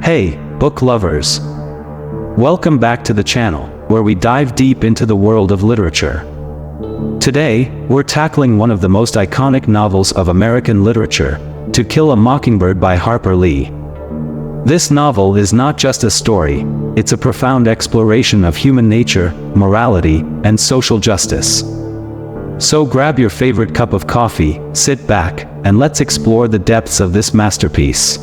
Hey, book lovers! Welcome back to the channel, where we dive deep into the world of literature. Today, we're tackling one of the most iconic novels of American literature, To Kill a Mockingbird by Harper Lee. This novel is not just a story, it's a profound exploration of human nature, morality, and social justice. So grab your favorite cup of coffee, sit back, and let's explore the depths of this masterpiece.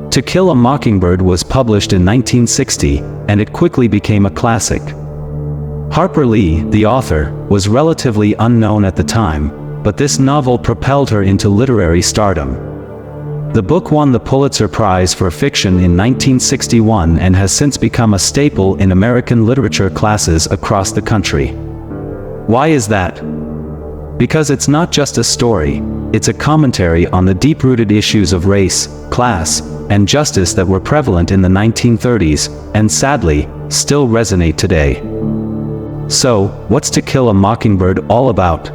To Kill a Mockingbird was published in 1960, and it quickly became a classic. Harper Lee, the author, was relatively unknown at the time, but this novel propelled her into literary stardom. The book won the Pulitzer Prize for Fiction in 1961 and has since become a staple in American literature classes across the country. Why is that? Because it's not just a story, it's a commentary on the deep-rooted issues of race, class, and justice that were prevalent in the 1930s, and sadly, still resonate today. So, what's To Kill a Mockingbird all about?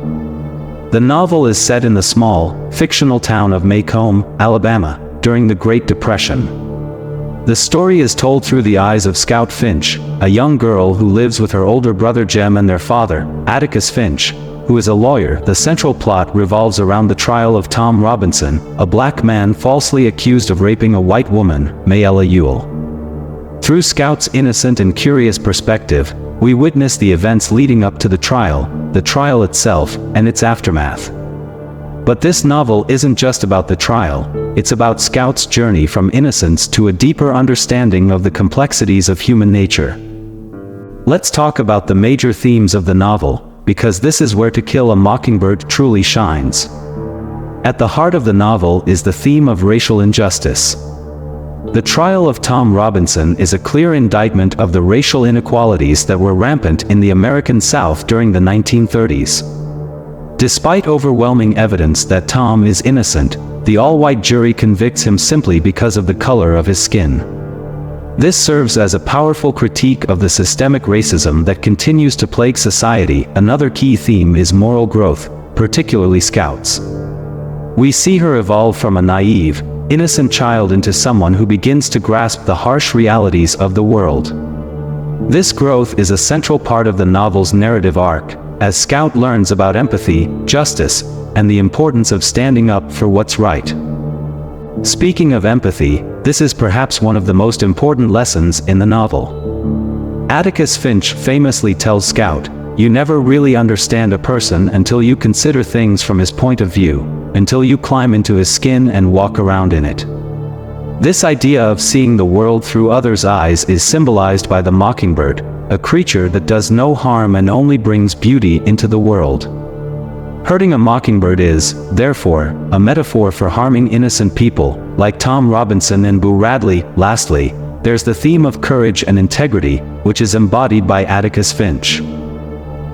The novel is set in the small, fictional town of Macomb, Alabama, during the Great Depression. The story is told through the eyes of Scout Finch, a young girl who lives with her older brother Jem and their father, Atticus Finch, who is a lawyer. The central plot revolves around the trial of Tom Robinson, a black man falsely accused of raping a white woman, Mayella Ewell. Through Scout's innocent and curious perspective, we witness the events leading up to the trial itself, and its aftermath. But this novel isn't just about the trial, it's about Scout's journey from innocence to a deeper understanding of the complexities of human nature. Let's talk about the major themes of the novel, because this is where To Kill a Mockingbird truly shines. At the heart of the novel is the theme of racial injustice. The trial of Tom Robinson is a clear indictment of the racial inequalities that were rampant in the American South during the 1930s. Despite overwhelming evidence that Tom is innocent, the all-white jury convicts him simply because of the color of his skin. This serves as a powerful critique of the systemic racism that continues to plague society. Another key theme is moral growth, particularly Scout's. We see her evolve from a naive, innocent child into someone who begins to grasp the harsh realities of the world. This growth is a central part of the novel's narrative arc, as Scout learns about empathy, justice, and the importance of standing up for what's right. Speaking of empathy, this is perhaps one of the most important lessons in the novel. Atticus Finch famously tells Scout, "You never really understand a person until you consider things from his point of view, until you climb into his skin and walk around in it." This idea of seeing the world through others' eyes is symbolized by the mockingbird, a creature that does no harm and only brings beauty into the world. Hurting a mockingbird is, therefore, a metaphor for harming innocent people, like Tom Robinson and Boo Radley. Lastly, there's the theme of courage and integrity, which is embodied by Atticus Finch.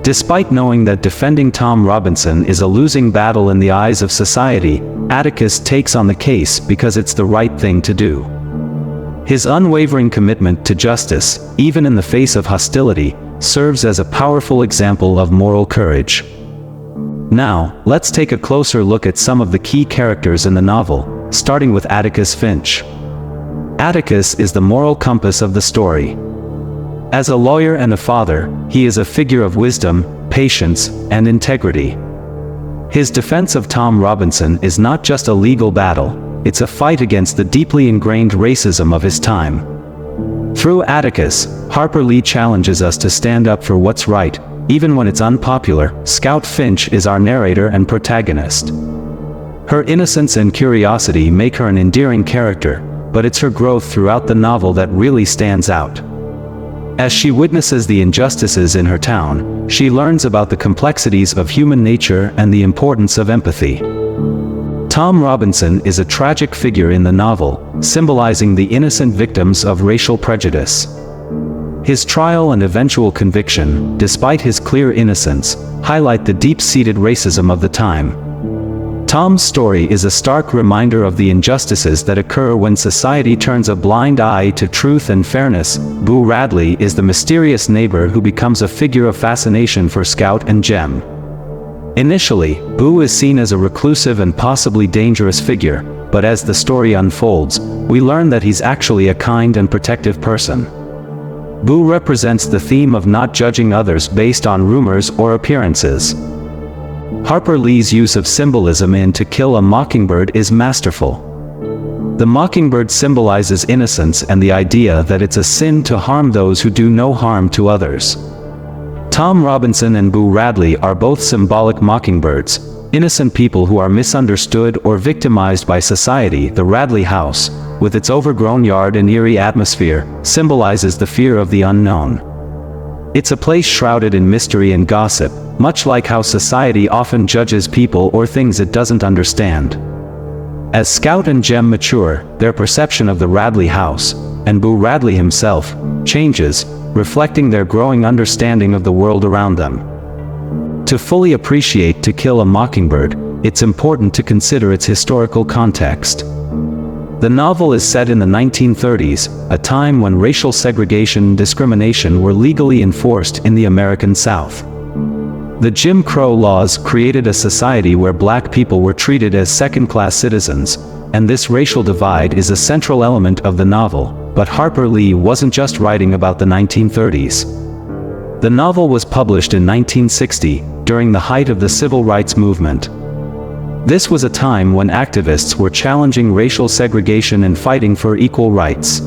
Despite knowing that defending Tom Robinson is a losing battle in the eyes of society, Atticus takes on the case because it's the right thing to do. His unwavering commitment to justice, even in the face of hostility, serves as a powerful example of moral courage. Now, let's take a closer look at some of the key characters in the novel, starting with Atticus Finch. Atticus is the moral compass of the story. As a lawyer and a father, he is a figure of wisdom, patience, and integrity. His defense of Tom Robinson is not just a legal battle, it's a fight against the deeply ingrained racism of his time. Through Atticus, Harper Lee challenges us to stand up for what's right, even when it's unpopular. Scout Finch is our narrator and protagonist. Her innocence and curiosity make her an endearing character, but it's her growth throughout the novel that really stands out. As she witnesses the injustices in her town, she learns about the complexities of human nature and the importance of empathy. Tom Robinson is a tragic figure in the novel, symbolizing the innocent victims of racial prejudice. His trial and eventual conviction, despite his clear innocence, highlight the deep-seated racism of the time. Tom's story is a stark reminder of the injustices that occur when society turns a blind eye to truth and fairness. Boo Radley is the mysterious neighbor who becomes a figure of fascination for Scout and Jem. Initially, Boo is seen as a reclusive and possibly dangerous figure, but as the story unfolds, we learn that he's actually a kind and protective person. Boo represents the theme of not judging others based on rumors or appearances. Harper Lee's use of symbolism in To Kill a Mockingbird is masterful. The mockingbird symbolizes innocence and the idea that it's a sin to harm those who do no harm to others. Tom Robinson and Boo Radley are both symbolic mockingbirds, innocent people who are misunderstood or victimized by society. The Radley house, with its overgrown yard and eerie atmosphere, symbolizes the fear of the unknown. It's a place shrouded in mystery and gossip, much like how society often judges people or things it doesn't understand. As Scout and Jem mature, their perception of the Radley house, and Boo Radley himself, changes, reflecting their growing understanding of the world around them. To fully appreciate To Kill a Mockingbird, it's important to consider its historical context. The novel is set in the 1930s, a time when racial segregation and discrimination were legally enforced in the American South. The Jim Crow laws created a society where black people were treated as second-class citizens, and this racial divide is a central element of the novel. But Harper Lee wasn't just writing about the 1930s. The novel was published in 1960, during the height of the civil rights movement. This was a time when activists were challenging racial segregation and fighting for equal rights.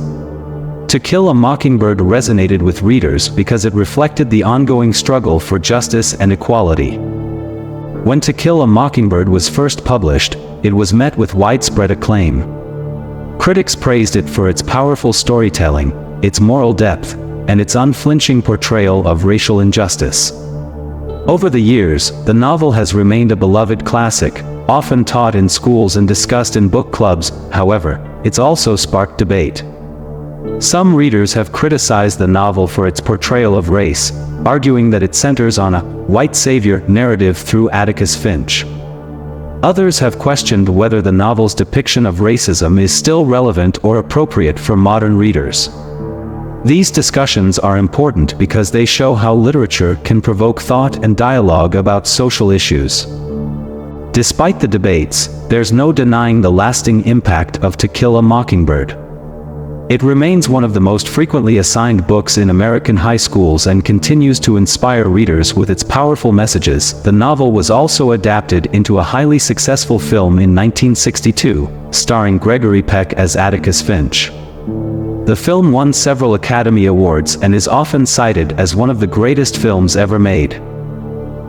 To Kill a Mockingbird resonated with readers because it reflected the ongoing struggle for justice and equality. When To Kill a Mockingbird was first published, it was met with widespread acclaim. Critics praised it for its powerful storytelling, its moral depth, and its unflinching portrayal of racial injustice. Over the years, the novel has remained a beloved classic, often taught in schools and discussed in book clubs. However, it's also sparked debate. Some readers have criticized the novel for its portrayal of race, arguing that it centers on a white savior narrative through Atticus Finch. Others have questioned whether the novel's depiction of racism is still relevant or appropriate for modern readers. These discussions are important because they show how literature can provoke thought and dialogue about social issues. Despite the debates, there's no denying the lasting impact of To Kill a Mockingbird. It remains one of the most frequently assigned books in American high schools and continues to inspire readers with its powerful messages. The novel was also adapted into a highly successful film in 1962, starring Gregory Peck as Atticus Finch. The film won several Academy Awards and is often cited as one of the greatest films ever made.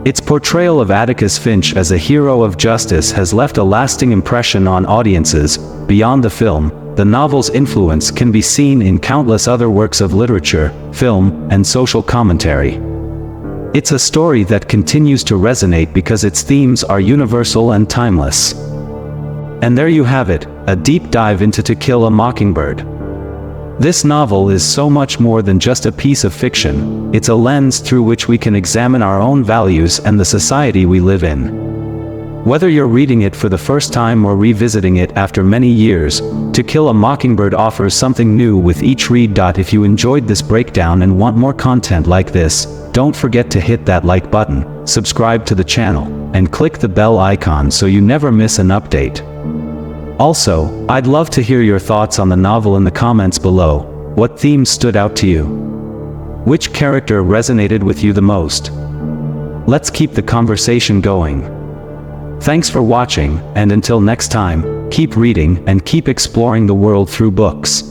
Its portrayal of Atticus Finch as a hero of justice has left a lasting impression on audiences. Beyond the film, the novel's influence can be seen in countless other works of literature, film, and social commentary. It's a story that continues to resonate because its themes are universal and timeless. And there you have it, a deep dive into To Kill a Mockingbird. This novel is so much more than just a piece of fiction. It's a lens through which we can examine our own values and the society we live in. Whether you're reading it for the first time or revisiting it after many years, To Kill a Mockingbird offers something new with each read. If you enjoyed this breakdown and want more content like this, don't forget to hit that like button, subscribe to the channel, and click the bell icon so you never miss an update. Also, I'd love to hear your thoughts on the novel in the comments below. What themes stood out to you? Which character resonated with you the most? Let's keep the conversation going. Thanks for watching, and until next time, keep reading and keep exploring the world through books.